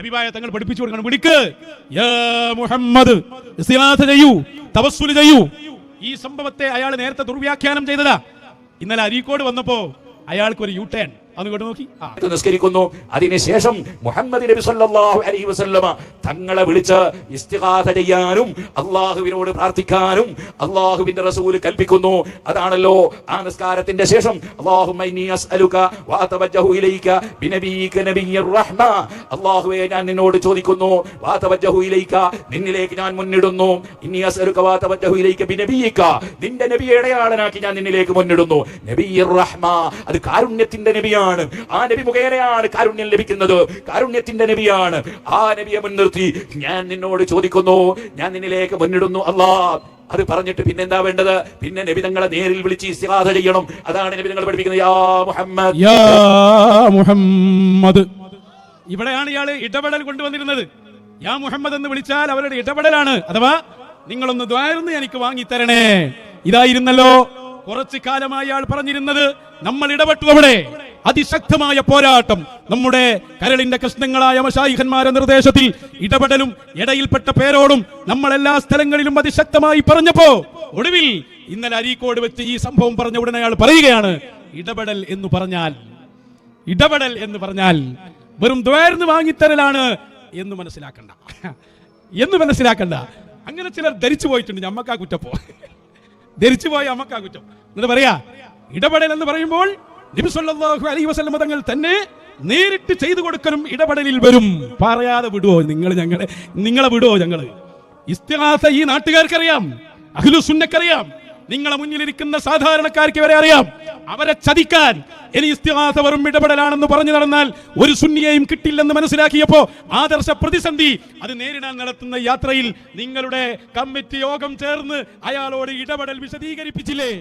ഹബീബായ തങ്ങൾ പഠിപ്പിച്ചു കൊടുക്കണം, വിളിക്ക് യാ മുഹമ്മദ്, ഇസ്തിഗാസ ചെയ്യൂ, തവസ്സുൽ ചെയ്യൂ. ഈ സംഭവത്തെ അയാൾ നേരത്തെ ദുർവ്യാഖ്യാനം ചെയ്തതാ. ഇന്നലെ അരീക്കോട് വന്നപ്പോ അയാൾക്ക് ഒരു യു ടേൺ അതുകൊണ്ട് നോക്കി നിസ്കരിക്കുന്നു. അതിനുശേഷം മുഹമ്മദ് നബി സല്ലല്ലാഹു അലൈഹി വസല്ലമ തങ്ങളെ വിളിച്ച് ഇസ്തിഗാസ ചെയ്യാനും അല്ലാഹുവിനോട് പ്രാർത്ഥിക്കാനും അല്ലാഹുവിന്റെ റസൂൽ കൽപ്പിക്കുന്നു. അതാണല്ലോ ആ നിസ്കാരത്തിന്റെ ശേഷം അല്ലാഹുമ്മ ഇന്നി അസ്അലുക വഅതവജ്ജഹു ഇലൈക ബിനബിയിക നബിയ്യിർ റഹ്മ, അല്ലാഹുവേ ഞാൻ നിന്നോട് ചോദിക്കുന്നു, വഅതവജ്ജഹു ഇലൈക നിന്നിലേക്ക് ഞാൻ മുന്നിടുന്നു, ഇന്നി അസ്അലുക വഅതവജ്ജഹു ഇലൈക ബിനബിയിക നിന്റെ നബിയെ അടയാളനാക്കി ഞാൻ നിന്നിലേക്ക് മുന്നിടുന്നു. നബിയ്യിർ റഹ്മ, അത് കാരുണ്യത്തിന്റെ നബിയാണ്. ആ നബി മുഖേനയാണ് കാരുണ്യം ലഭിക്കുന്നത്, കാരുണ്യത്തിന്റെ നബിയാണ്. ആ നബിയെ മുൻനിർത്തി ഞാൻ നിന്നോട് ചോദിക്കുന്നു, ഞാൻ നിന്നിലേക്ക് മുന്നിടുന്നു അല്ലാ. അത് പറഞ്ഞിട്ട് പിന്നെ എന്താ വേണ്ടത്? പിന്നെ നബി തങ്ങളെ നേരിൽ വിളിച്ച് ഇസ്തിഗാസ ചെയ്യണം. അതാണ് നബി തങ്ങൾ പഠിപ്പിക്കുന്നത്, യാ മുഹമ്മദ്, യാ മുഹമ്മദ്. ഇവിടെയാണ് ഇയാള് ഇടപെടൽ കൊണ്ടുവന്നിരുന്നത്. യാ മുഹമ്മദ് എന്ന് വിളിച്ചാൽ അവരുടെ ഇടപെടലാണ്. അഥവാ നിങ്ങളൊന്ന് ദ്വാരന്ന് എനിക്ക് വാങ്ങിത്തരണേ, ഇതായിരുന്നല്ലോ കുറച്ചു കാലമായി അയാൾ പറഞ്ഞിരുന്നത്. നമ്മൾ ഇടപെട്ടു. അവിടെ അതിശക്തമായ പോരാട്ടം, നമ്മുടെ കരളിന്റെ കൃഷ്ണങ്ങളായ മശായിഖന്മാരുടെ നിർദ്ദേശത്തിൽ ഇടപെടലും ഇടയിൽപ്പെട്ട പേരോടും നമ്മൾ എല്ലാ സ്ഥലങ്ങളിലും അതിശക്തമായി പറഞ്ഞപ്പോ ഒടുവിൽ ഇന്നലെ അരീക്കോട് വെച്ച് ഈ സംഭവം പറഞ്ഞ ഉടനെ അയാൾ പറയുകയാണ്, ഇടപെടൽ എന്ന് പറഞ്ഞാൽ വെറും ദ്വാരന്ന് വാങ്ങിത്തരലാണ് എന്ന് മനസ്സിലാക്കണ്ട. അങ്ങനെ ചിലർ ധരിച്ചു പോയിട്ടുണ്ട്. ഞമ്മക്കാ കുറ്റപ്പോ ധരിച്ചുപോയ അമ്മക്കാ കുറ്റം. എന്നിട്ട് പറയാ ഇടപെടൽ എന്ന് പറയുമ്പോൾ നബി സല്ലല്ലാഹു അലൈഹി വസല്ലം തങ്ങൾ തന്നെ നേരിട്ട് ചെയ്തു കൊടുക്കലും ഇടപെടലിൽ വരും. പറയാതെ വിടുവോ നിങ്ങളെ വിടുവോ ഞങ്ങള്? ഇസ്തിഗാസ ഈ നാട്ടുകാർക്കറിയാം, അഹ്ലുസുന്നക്കറിയാം, നിങ്ങളെ മുന്നിലിരിക്കുന്ന സാധാരണക്കാർക്ക് വരെ അറിയാം. അവരെ ചതിക്കാൻ ഇനി ഇസ്തിഗാസ വെറും ഇടപെടലാണെന്ന് പറഞ്ഞു നടന്നാൽ ഒരു സുന്നിയെയും കിട്ടില്ലെന്ന് മനസ്സിലാക്കിയപ്പോ ആദർശ പ്രതിസന്ധി അത് നേരിടാൻ നടത്തുന്ന യാത്രയിൽ നിങ്ങളുടെ കമ്മിറ്റി യോഗം ചേർന്ന് അയാളോട് ഇടപെടൽ വിശദീകരിപ്പിച്ചില്ലേ?